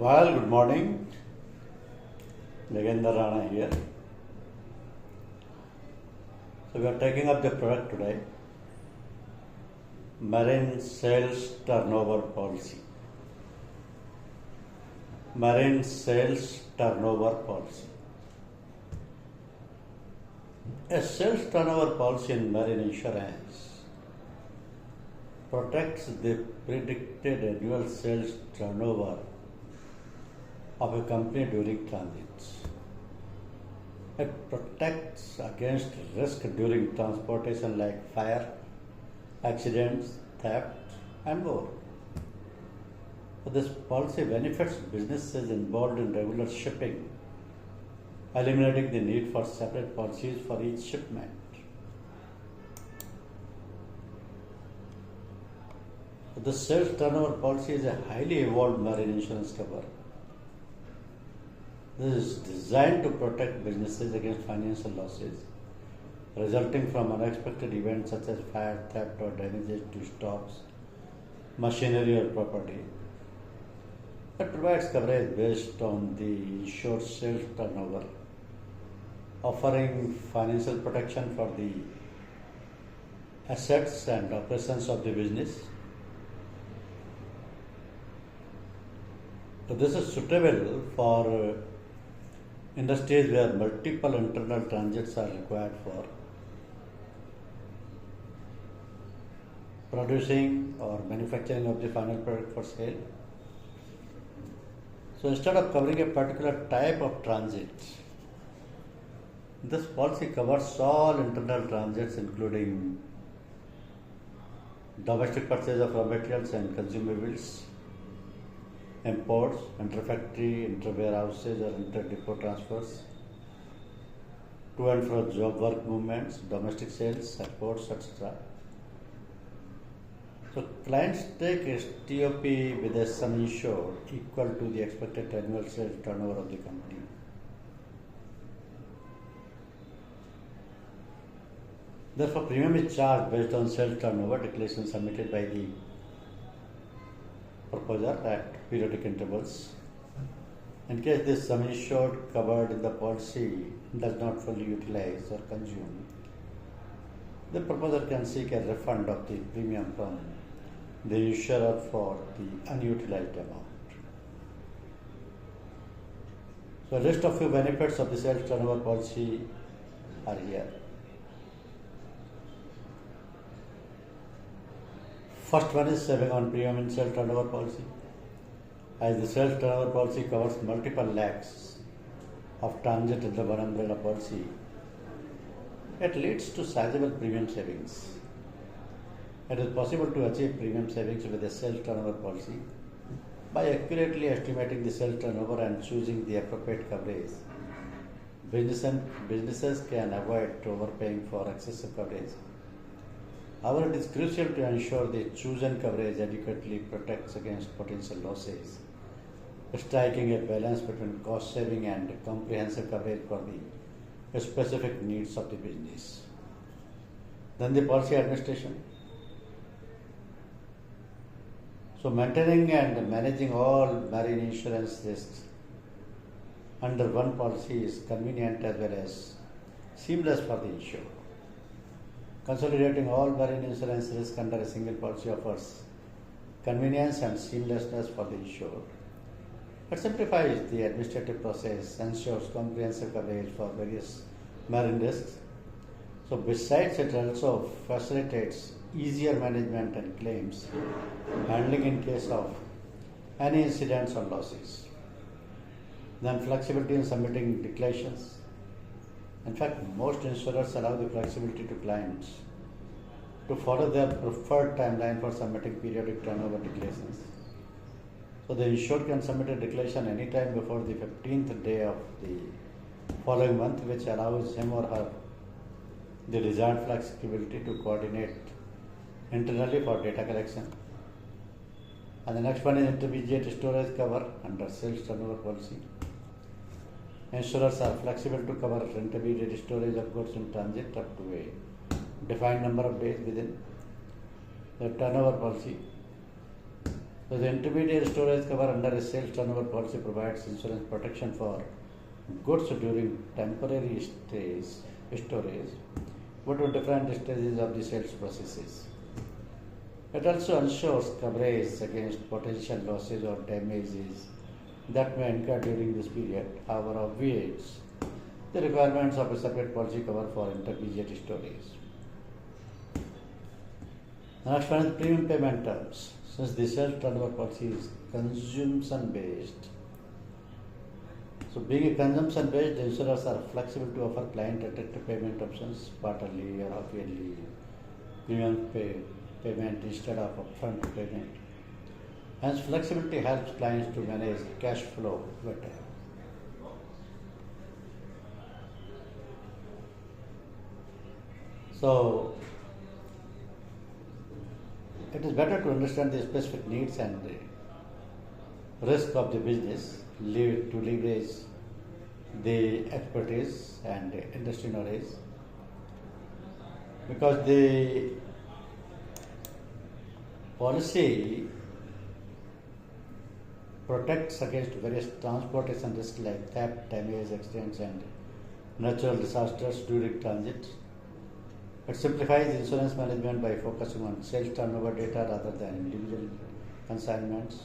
Well, good morning. Nagendra Rana here. So we are taking up the product today. Marine sales turnover policy. Marine sales turnover policy. A sales turnover policy in marine insurance protects the predicted annual sales turnover of a company during transits. It protects against risk during transportation like fire, accidents, theft, and more. So this policy benefits businesses involved in regular shipping, eliminating the need for separate policies for each shipment. The sales turnover policy is a highly evolved marine insurance cover. This is designed to protect businesses against financial losses resulting from unexpected events such as fire, theft, or damages to stocks, machinery, or property. It provides coverage based on the insured sales turnover, offering financial protection for the assets and operations of the business. So this is suitable for industries where multiple internal transits are required for producing or manufacturing of the final product for sale. So instead of covering a particular type of transit, this policy covers all internal transits including domestic purchase of raw materials and consumables, imports, inter-factory, inter-warehouses or inter-depot transfers, to and fro job work movements, domestic sales, exports, etc. So clients take STOP with a sum insured equal to the expected annual sales turnover of the company. Therefore, premium is charged based on sales turnover declaration submitted by the proposer at periodic intervals. In case this sum insured covered in the policy does not fully utilize or consume, the proposer can seek a refund of the premium from the insurer for the unutilized amount. So a list of few benefits of the sales turnover policy are here. First one is saving on premium in sales turnover policy. As the sales turnover policy covers multiple lakhs of transit in the one umbrella policy, it leads to sizable premium savings. It is possible to achieve premium savings with a sales turnover policy by accurately estimating the sales turnover and choosing the appropriate coverage. Businesses can avoid overpaying for excessive coverage. However, it is crucial to ensure the chosen coverage adequately protects against potential losses, striking a balance between cost saving and comprehensive coverage for the specific needs of the business. Then the policy administration. So maintaining and managing all marine insurance risks under one policy is convenient as well as seamless for the insured. Consolidating all marine insurance risk under a single policy offers convenience and seamlessness for the insured. It simplifies the administrative process, ensures comprehensive coverage for various marine risks. So besides, it also facilitates easier management and claims handling in case of any incidents or losses. Then flexibility in submitting declarations. In fact, most insurers allow the flexibility to clients to follow their preferred timeline for submitting periodic turnover declarations. So the insured can submit a declaration anytime before the 15th day of the following month, which allows him or her the desired flexibility to coordinate internally for data collection. And the next one is intermediate storage cover under sales turnover policy. Insurers are flexible to cover intermediate storage of goods in transit up to a defined number of days within the turnover policy. So the intermediate storage cover under a sales turnover policy provides insurance protection for goods during temporary storage, but with different stages of the sales processes. It also ensures coverage against potential losses or damages that may incur during this period, however, obviates the requirements of a separate policy cover for intermediate storage. The next one is premium payment terms. Since the sales turnover policy is consumption based, so being a consumption based, the insurers are flexible to offer client attractive payment options, quarterly or half yearly premium payment instead of upfront payment. Hence, flexibility helps clients to manage cash flow better. So, it is better to understand the specific needs and the risk of the business to leverage the expertise and the industry knowledge, because the policy protects against various transportation risks like theft, damage, accidents, and natural disasters during transit. It simplifies insurance management by focusing on sales turnover data rather than individual consignments.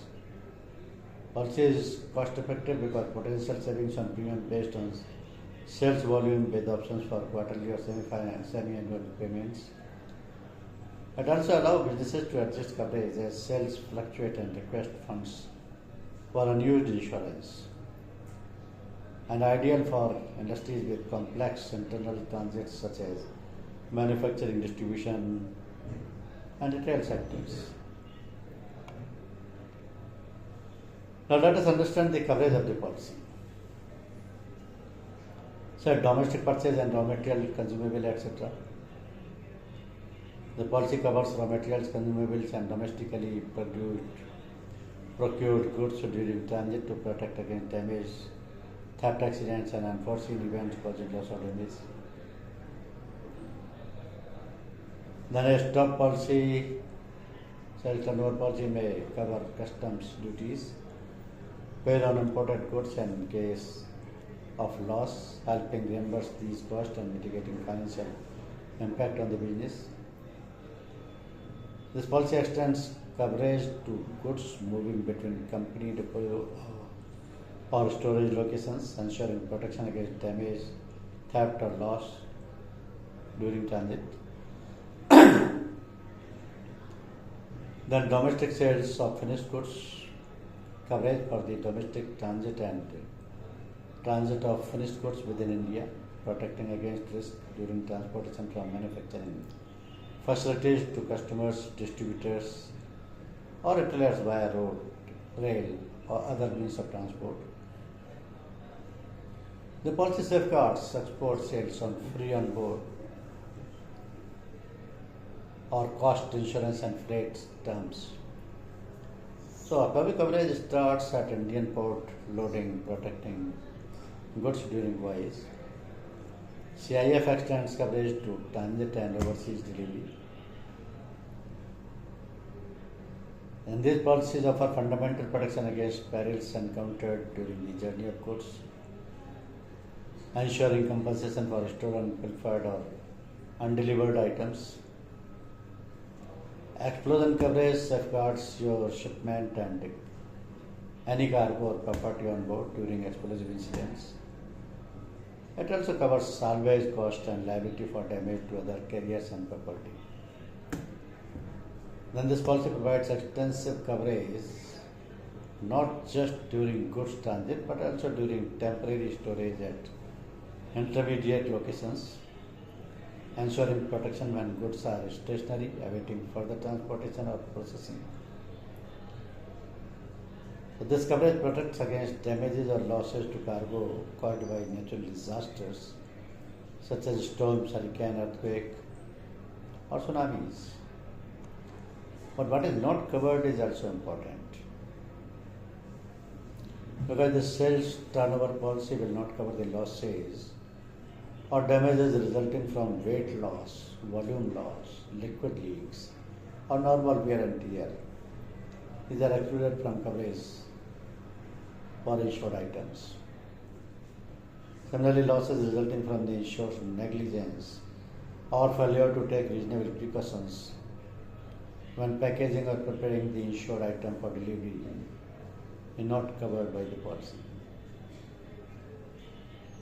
Also is cost effective because potential savings on premium based on sales volume with options for quarterly or semi-annual payments. It also allows businesses to adjust coverage as sales fluctuate and request funds for unused insurance, and ideal for industries with complex internal transits such as manufacturing, distribution, and retail sectors. Now let us understand the coverage of the policy. So domestic purchase and raw material, consumable, etc. The policy covers raw materials, consumables, and domestically procured goods during transit to protect against damage, theft, accidents, and unforeseen events causing loss or damage. Then a stop policy, sales turnover policy may cover customs duties paid on imported goods in case of loss, helping reimburse these costs and mitigating financial impact on the business. This policy extends coverage to goods moving between company depot or storage locations, ensuring protection against damage, theft, or loss during transit. Then domestic sales of finished goods, coverage for the domestic transit and transit of finished goods within India, protecting against risk during transportation from manufacturing facilities to customers, distributors, or retailers via road, rail, or other means of transport. The policy safeguards export sales on free on board or cost insurance and freight terms. So, public coverage starts at Indian port loading, protecting goods during voyage. CIF extends coverage to transit and overseas delivery. And these policies offer fundamental protection against perils encountered during the journey of goods, ensuring compensation for stolen, pilfered, or undelivered items. Explosion coverage safeguards your shipment and any cargo or property on board during explosive incidents. It also covers salvage cost and liability for damage to other carriers and property. Then this policy provides extensive coverage not just during goods transit but also during temporary storage at intermediate locations, ensuring protection when goods are stationary, awaiting further transportation or processing. So this coverage protects against damages or losses to cargo caused by natural disasters such as storms, hurricane, earthquake, or tsunamis. But what is not covered is also important, because the sales turnover policy will not cover the losses or damages resulting from weight loss, volume loss, liquid leaks, or normal wear and tear. These are excluded from coverage for insured items. Similarly, losses resulting from the insured's negligence or failure to take reasonable precautions when packaging or preparing the insured item for delivery is not covered by the policy.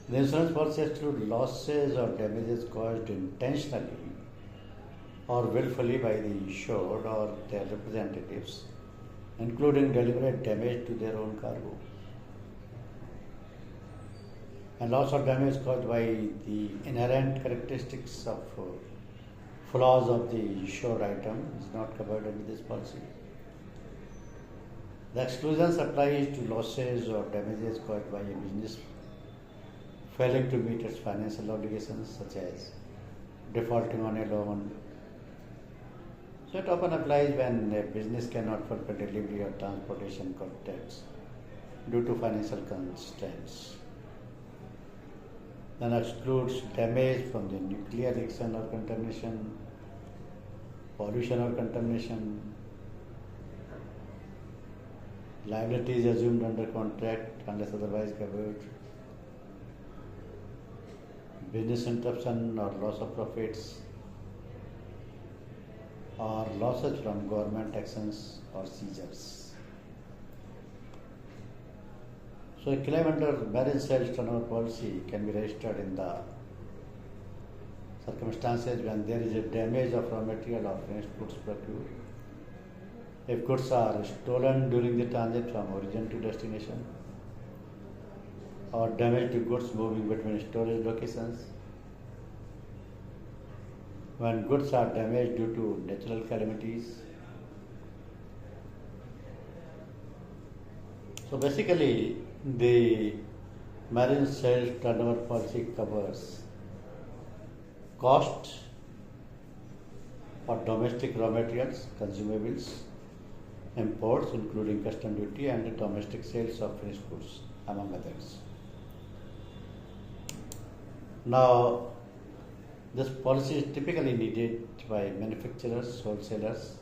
The insurance policy excludes losses or damages caused intentionally or willfully by the insured or their representatives, including deliberate damage to their own cargo. And loss or damage caused by the inherent characteristics of flaws of the insured item is not covered under this policy. The exclusions applies to losses or damages caused by a business failing to meet its financial obligations, such as defaulting on a loan. So it often applies when a business cannot fulfill delivery or transportation contracts due to financial constraints. Then excludes damage from the nuclear reaction or contamination, pollution or contamination. Liability is assumed under contract unless otherwise covered. Business interruption or loss of profits, or losses from government actions or seizures. So a claim under marine sales turnover policy can be registered in the circumstances when there is a damage of raw material or finished goods procured. If goods are stolen during the transit from origin to destination, or damage to goods moving between storage locations, when goods are damaged due to natural calamities. So basically, the marine sales turnover policy covers cost for domestic raw materials, consumables, imports including custom duty, and the domestic sales of finished goods, among others. Now, this policy is typically needed by manufacturers, wholesalers,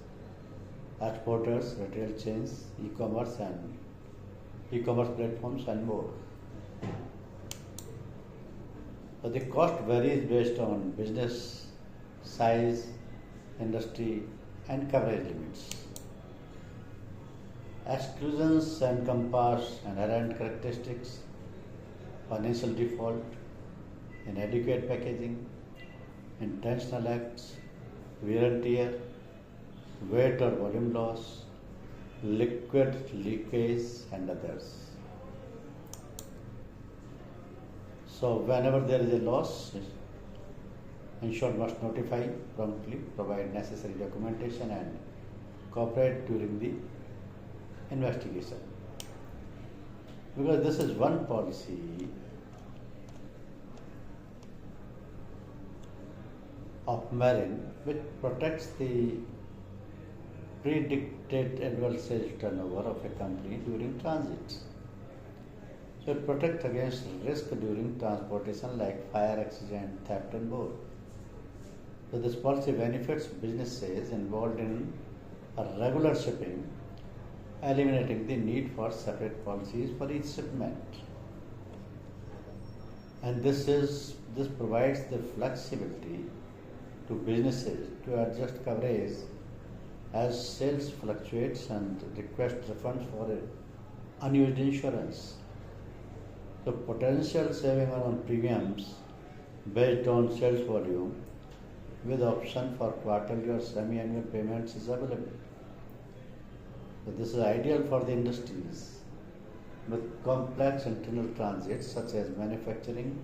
exporters, retail chains, e-commerce platforms, and more. So the cost varies based on business size, industry, and coverage limits. Exclusions encompass inherent characteristics, financial default, inadequate packaging, intentional acts, wear and tear, weight or volume loss, liquid leakage, and others. So whenever there is a loss, insured must notify promptly, provide necessary documentation, and cooperate during the investigation. Because this is one policy of marine which protects the predicted annual sales turnover of a company during transit. So it protects against risk during transportation like fire, accident, theft, and more. So this policy benefits businesses involved in a regular shipping, eliminating the need for separate policies for each shipment. And this provides the flexibility to businesses to adjust coverage as sales fluctuates and request refunds for unused insurance. The potential saving on premiums based on sales volume with option for quarterly or semi-annual payments is available. So this is ideal for the industries with complex internal transits such as manufacturing,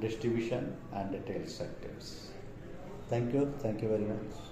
distribution, and retail sectors. Thank you very much.